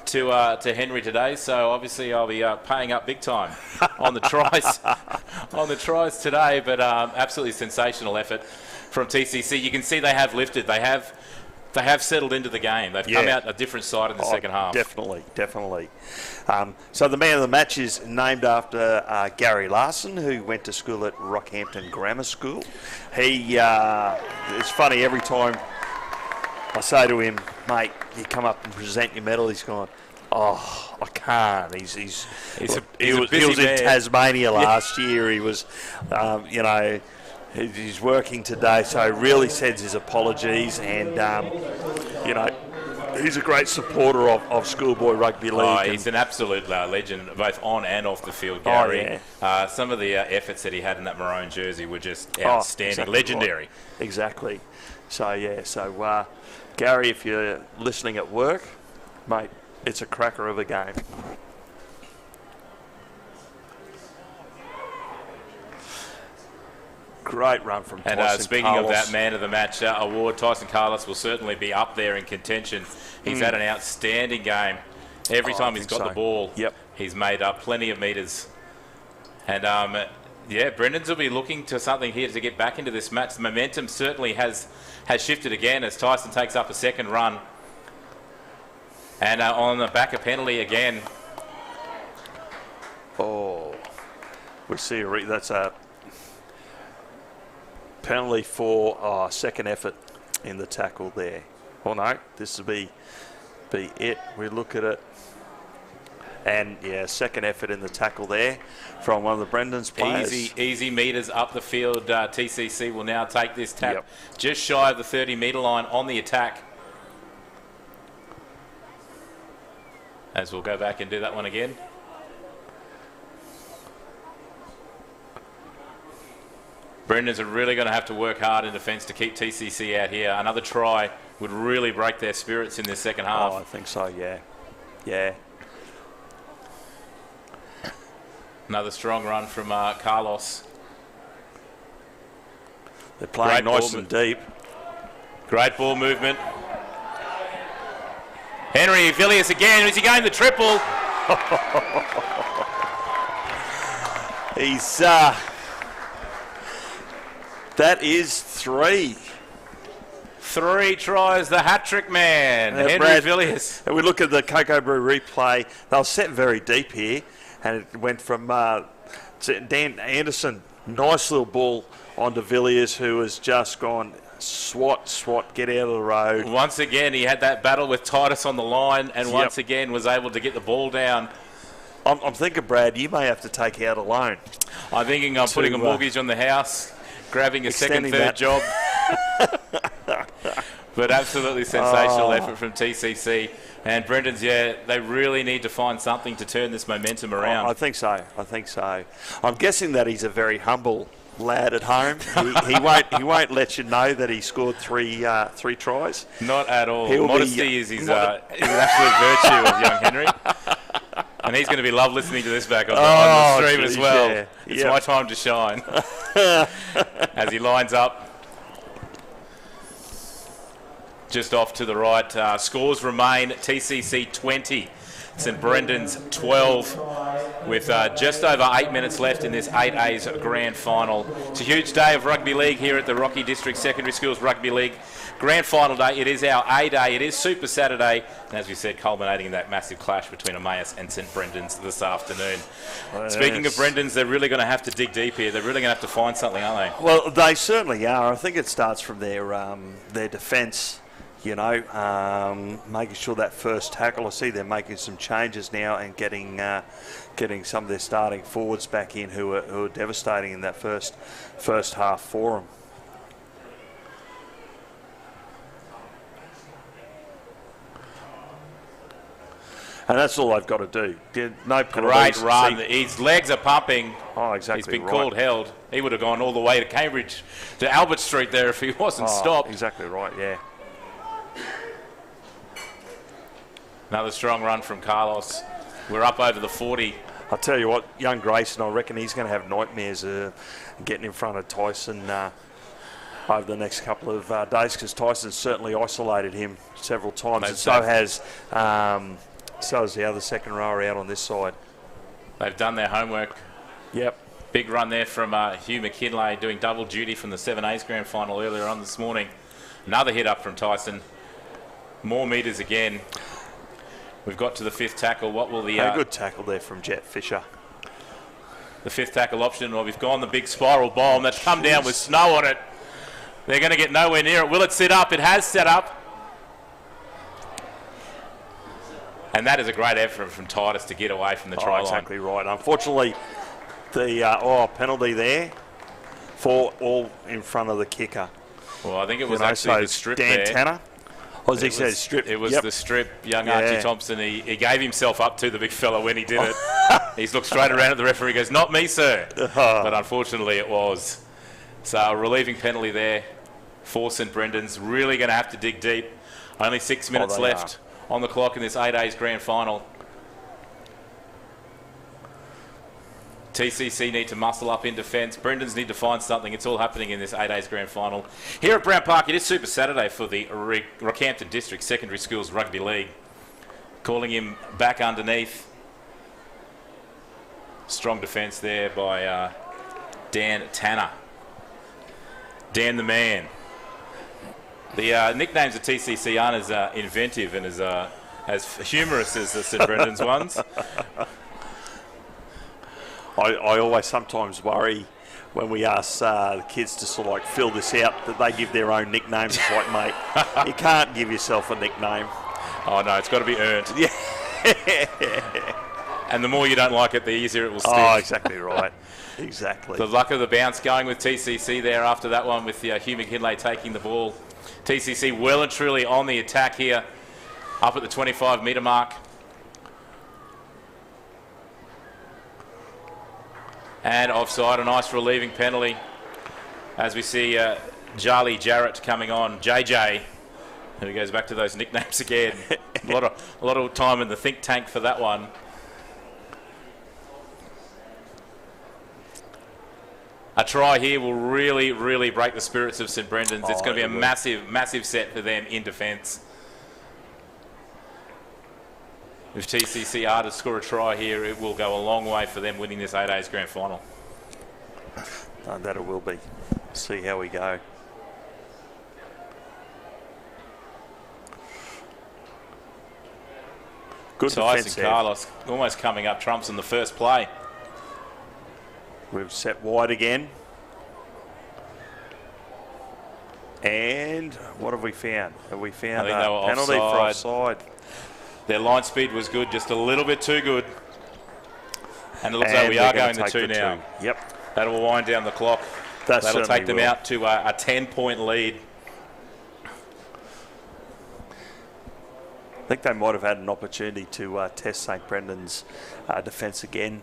to Henry today, so obviously I'll be paying up big time on the tries today. But absolutely sensational effort from TCC. You can see they have lifted. They have settled into the game. They've come out a different side in the second half. Definitely. So the man of the match is named after Gary Larson, who went to school at Rockhampton Grammar School. It's funny, every time I say to him, mate, you come up and present your medal, he's gone, oh, I can't. He was in Tasmania last year. He was, he's working today, so he really sends his apologies, and he's a great supporter of schoolboy rugby league. Oh, he's an absolute legend, both on and off the field, Gary. Some of the efforts that he had in that maroon jersey were just outstanding, exactly, legendary. Right. Exactly. So, Gary, if you're listening at work, mate, it's a cracker of a game. Great run from Tyson And speaking Carlos. of that man of the match award, Tyson Carlos will certainly be up there in contention. He's had an outstanding game. Every time he's got the ball, he's made up plenty of metres. And Brendan's will be looking to something here to get back into this match. The momentum certainly has shifted again as Tyson takes up a second run. And on the back of penalty again. Oh, we see that's a penalty for second effort in the tackle there. Oh no, this will be it. We look at it. And second effort in the tackle there from one of the Brendan's players. Easy metres up the field. TCC will now take this tap just shy of the 30-metre line on the attack. As we'll go back and do that one again. Brendan's are really going to have to work hard in defence to keep TCC out here. Another try would really break their spirits in this second half. Oh, I think so, yeah. Another strong run from Carlos. They're playing nice and deep. Great ball movement. Henry Villiers again. Is he going the triple? He's that is 3. 3 tries, the hat-trick man, Henry Villiers. And we look at the Cocoa Brew replay. They were set very deep here, and it went from Dan Anderson. Nice little ball onto Villiers, who has just gone swat, get out of the road. Once again, he had that battle with Titus on the line, and once again was able to get the ball down. I'm thinking, Brad, you may have to take out a loan. I'm thinking I'm putting a mortgage on the house, grabbing a second, third job. But absolutely sensational effort from TCC. And Brendan's, they really need to find something to turn this momentum around. I think so. I'm guessing that he's a very humble lad at home. He won't let you know that he scored three tries. Not at all. Modesty is his absolute virtue of young Henry. And he's going to be loved listening to this back on the stream as well. Yeah. It's my time to shine. As he lines up. just off to the right. Scores remain TCC 20, St Brendan's 12, with just over 8 minutes left in this 8A's Grand Final. It's a huge day of rugby league here at the Rocky District Secondary Schools Rugby League Grand Final day. It is our A day. It is Super Saturday, and as we said, culminating in that massive clash between Emmaus and St Brendan's this afternoon. Well, speaking of Brendan's, they're really going to have to dig deep here. They're really going to have to find something, aren't they? Well, they certainly are. I think it starts from their defence. You know, making sure that first tackle. I see they're making some changes now and getting some of their starting forwards back in who are devastating in that first half for them. And that's all they've got to do. No penalties. Great run. His legs are pumping. Oh, exactly. He's been called held. He would have gone all the way to Cambridge, to Albert Street there if he wasn't stopped. Exactly right, yeah. Another strong run from Carlos. We're up over the 40. I'll tell you what, young Grayson, I reckon he's going to have nightmares getting in front of Tyson over the next couple of days, because Tyson's certainly isolated him several times, and so has the other second rower out on this side. They've done their homework. Yep. Big run there from Hugh McKinlay, doing double duty from the 7A's Grand Final earlier on this morning. Another hit up from Tyson. More metres again. We've got to the fifth tackle. What will the... a good tackle there from Jet Fisher. The fifth tackle option. Well, we've gone the big spiral bomb that's come down with snow on it. They're going to get nowhere near it. Will it sit up? It has set up. And that is a great effort from Titus to get away from the try line. Exactly right. Unfortunately, the penalty there for all in front of the kicker. Well, I think it was actually the strip Dan there. Tanner. As he said, strip. It was the strip. Young Archie Thompson, he gave himself up to the big fella when he did it. He's looked straight around at the referee, goes, "Not me, sir." But unfortunately it was. So a relieving penalty there for St Brendan's. Really going to have to dig deep. Only 6 minutes left on the clock in this 8A's Grand Final. TCC need to muscle up in defence. Brendan's need to find something. It's all happening in this 8A's Grand Final. Here at Brown Park, it is Super Saturday for the Rockhampton District Secondary Schools Rugby League. Calling him back underneath. Strong defence there by Dan Tanner. Dan the Man. The nicknames of TCC aren't as inventive and as humorous as the St Brendan's ones. I always sometimes worry when we ask the kids to sort of like fill this out that they give their own nicknames. It's like, mate, you can't give yourself a nickname. Oh, no, it's got to be earned. Yeah. And the more you don't like it, the easier it will stick. Oh, exactly right. Exactly. The luck of the bounce going with TCC there after that one with Hugh McKinlay taking the ball. TCC well and truly on the attack here, up at the 25-metre mark. And offside, a nice relieving penalty. As we see Charlie Jarrett coming on, JJ. And he goes back to those nicknames again. a lot of time in the think tank for that one. A try here will really, really break the spirits of St Brendan's. It's going to be a massive, massive set for them in defence. If TCC are to score a try here, it will go a long way for them winning this 8A's Grand Final. That it will be. See how we go. Good defence there. Carlos almost coming up trumps in the first play. We've set wide again. And what have we found? Have we found a penalty for offside? Their line speed was good, just a little bit too good. And it looks like we are going to two now. Yep. That'll wind down the clock. That'll take them out to a 10-point lead. I think they might have had an opportunity to test St Brendan's defence again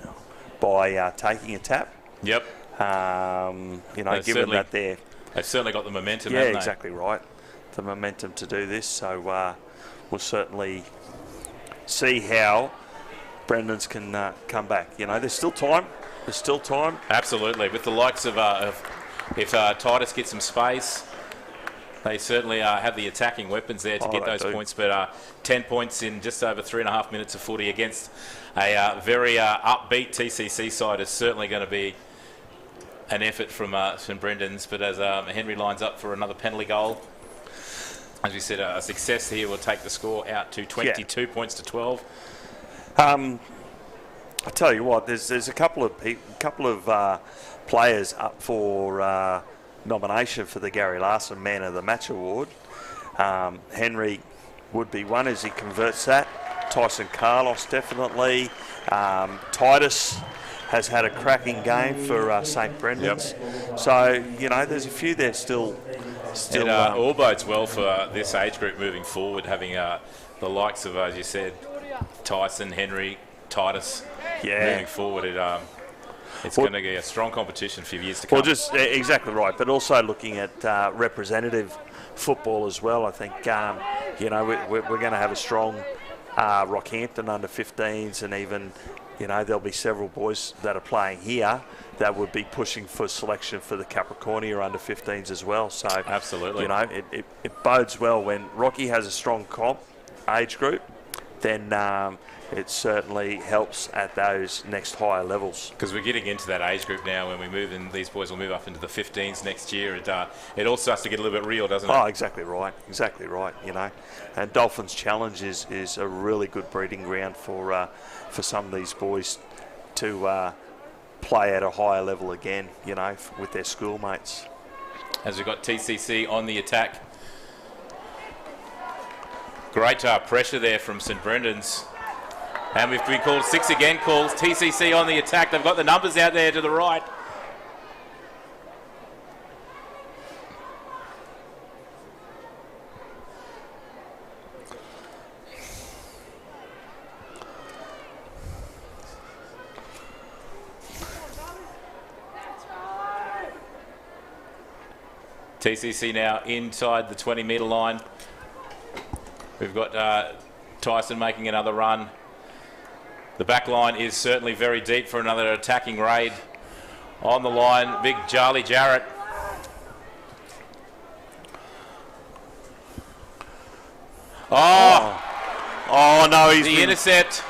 by taking a tap. Yep. Given that they've certainly got the momentum, yeah, haven't they? Exactly right. The momentum to do this. So we'll certainly see how Brendan's can come back. You know, there's still time. There's still time. Absolutely. With the likes of if Titus gets some space, They certainly have the attacking weapons there to get those points, but 10 points in just over 3.5 minutes of footy against a very upbeat TCC side is certainly going to be an effort from St Brendan's. But as Henry lines up for another penalty goal, as we said, a success here will take the score out to 22 points to 12. I tell you what, there's a couple of players up for nomination for the Gary Larson Man of the Match award. Henry would be one as he converts that. Tyson Carlos definitely. Titus has had a cracking game for St Brendan's. Yep. So, you know, there's a few there still. It all bodes well for this age group moving forward, having the likes of, as you said, Tyson, Henry, Titus moving forward. It's going to be a strong competition for years to come. Well, just exactly right, but also looking at representative football as well. I think you know, we're going to have a strong Rockhampton under 15s, and even, you know, there'll be several boys that are playing here that would be pushing for selection for the Capricornia under 15s as well. So absolutely, you know, it bodes well when Rocky has a strong comp age group. Then it certainly helps at those next higher levels. Because we're getting into that age group now when we move in, these boys will move up into the 15s next year. It all starts to get a little bit real, doesn't it? Oh, exactly right, you know. And Dolphins Challenge is a really good breeding ground for some of these boys to play at a higher level again, you know, with their schoolmates. As we've got TCC on the attack. Great pressure there from St Brendan's. And we've been called 6 again, calls TCC on the attack. They've got the numbers out there to the right. TCC now inside the 20-metre line. We've got Tyson making another run. The back line is certainly very deep for another attacking raid. On the line, big Charlie Jarrett. Oh no, he's the intercept.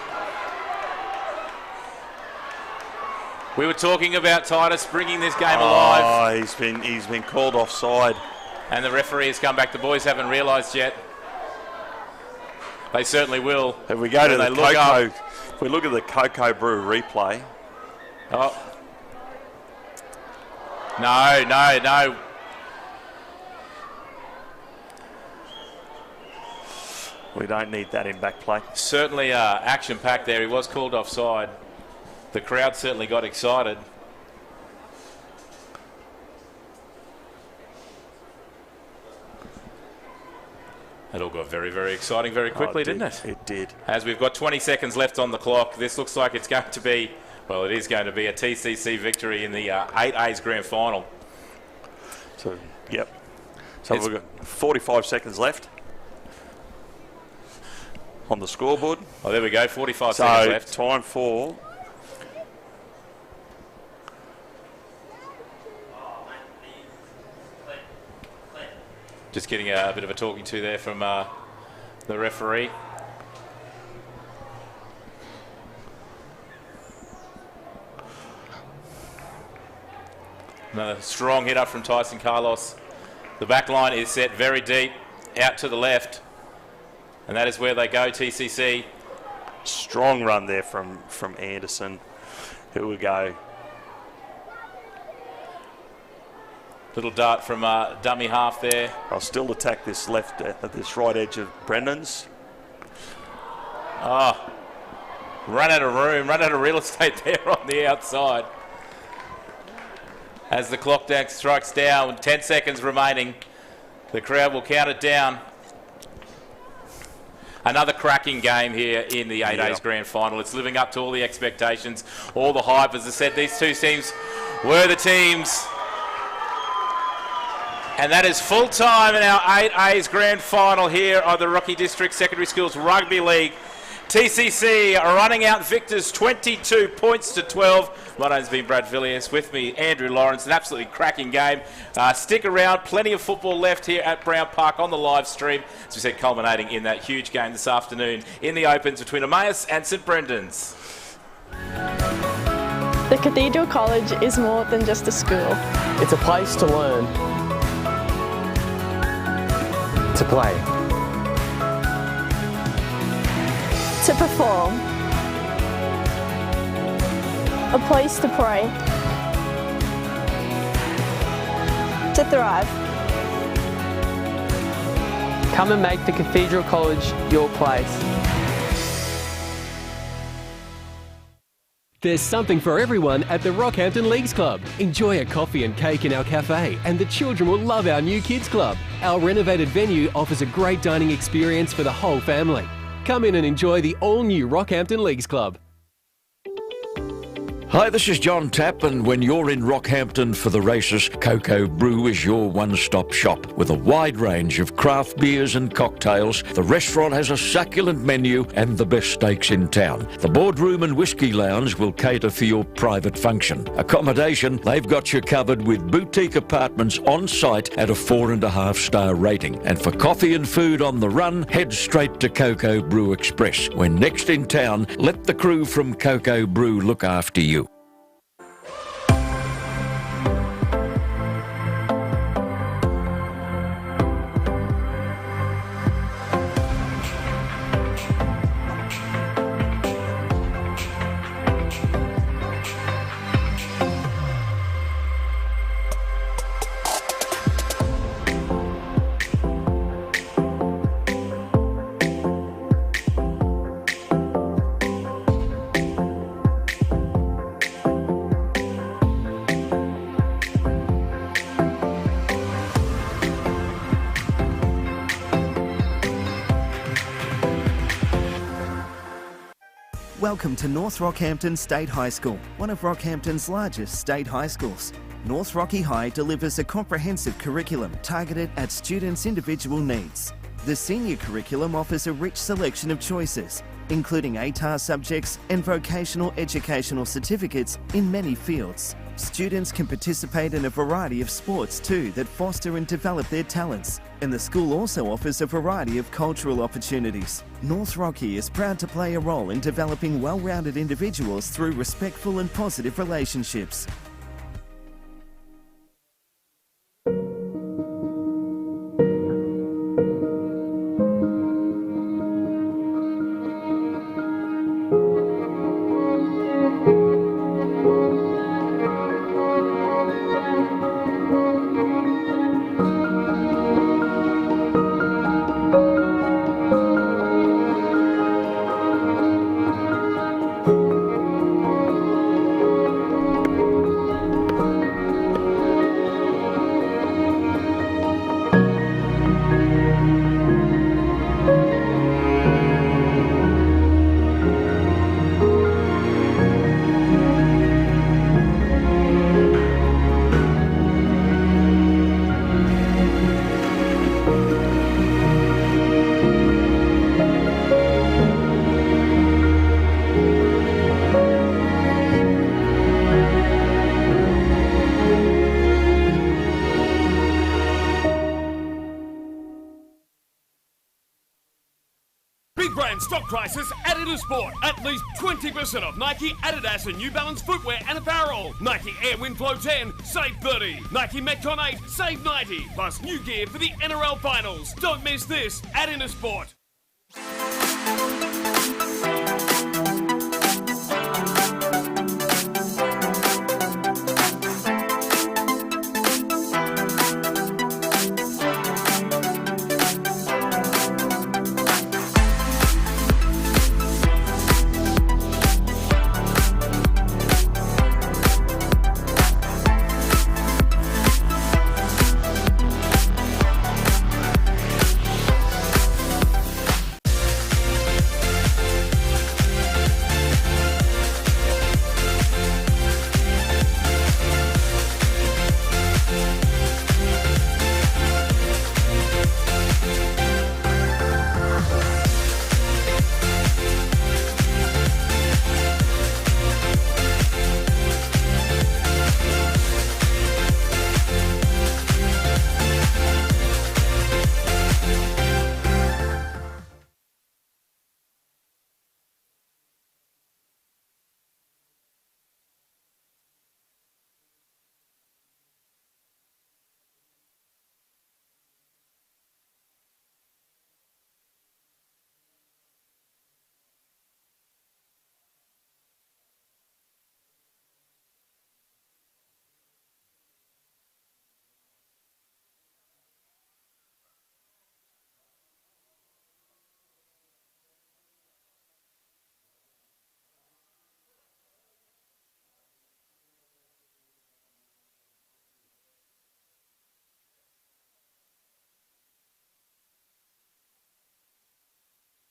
We were talking about Titus bringing this game alive. Oh, he's been called offside. And the referee has come back. The boys haven't realised yet. They certainly will. If we go to the Cocoa, if we look at the Cocoa Brew replay. Oh. No. We don't need that in back play. Certainly action-packed there. He was called offside. The crowd certainly got excited. It all got very, very exciting very quickly, didn't it? It did. As we've got 20 seconds left on the clock, this looks like it's going to be, well, it is going to be a TCC victory in the 8A's Grand Final. So, yep. So we've got 45 seconds left on the scoreboard. Oh, there we go, 45 seconds left. So, time for... Just getting a bit of a talking to there from the referee. Another strong hit up from Tyson Carlos. The back line is set very deep, out to the left. And that is where they go, TCC. Strong run there from Anderson. Here we go. Little dart from dummy half there. I'll still attack this this right edge of Brennan's. Oh, run out of room, run out of real estate there on the outside. As the clock strikes down, 10 seconds remaining. The crowd will count it down. Another cracking game here in the 8A's Grand Final. It's living up to all the expectations, all the hype. As I said, these two teams were the teams. And that is full time in our 8A's Grand Final here on the Rocky District Secondary Schools Rugby League. TCC are running out victors 22 points to 12. My name's been Brad Villiers. With me, Andrew Lawrence. An absolutely cracking game. Stick around. Plenty of football left here at Brown Park on the live stream. As we said, culminating in that huge game this afternoon in the Opens between Emmaus and St Brendan's. The Cathedral College is more than just a school. It's a place to learn. To play. To perform. A place to pray. To thrive. Come and make the Cathedral College your place. There's something for everyone at the Rockhampton Leagues Club. Enjoy a coffee and cake in our cafe, and the children will love our new kids club. Our renovated venue offers a great dining experience for the whole family. Come in and enjoy the all-new Rockhampton Leagues Club. Hi, this is John Tapp, and when you're in Rockhampton for the races, Cocoa Brew is your one-stop shop. With a wide range of craft beers and cocktails, the restaurant has a succulent menu and the best steaks in town. The boardroom and whiskey lounge will cater for your private function. Accommodation, they've got you covered with boutique apartments on site at a 4.5-star rating. And for coffee and food on the run, head straight to Cocoa Brew Express. When next in town, let the crew from Cocoa Brew look after you. Welcome to North Rockhampton State High School, one of Rockhampton's largest state high schools. North Rocky High delivers a comprehensive curriculum targeted at students' individual needs. The senior curriculum offers a rich selection of choices, including ATAR subjects and vocational educational certificates in many fields. Students can participate in a variety of sports too that foster and develop their talents, and the school also offers a variety of cultural opportunities. North Rocky is proud to play a role in developing well-rounded individuals through respectful and positive relationships. Stock prices at Intersport. At least 20% off Nike, Adidas and New Balance footwear and apparel. Nike Air Windflow 10, save 30. Nike Metcon 8, save 90. Plus new gear for the NRL finals. Don't miss this at Intersport.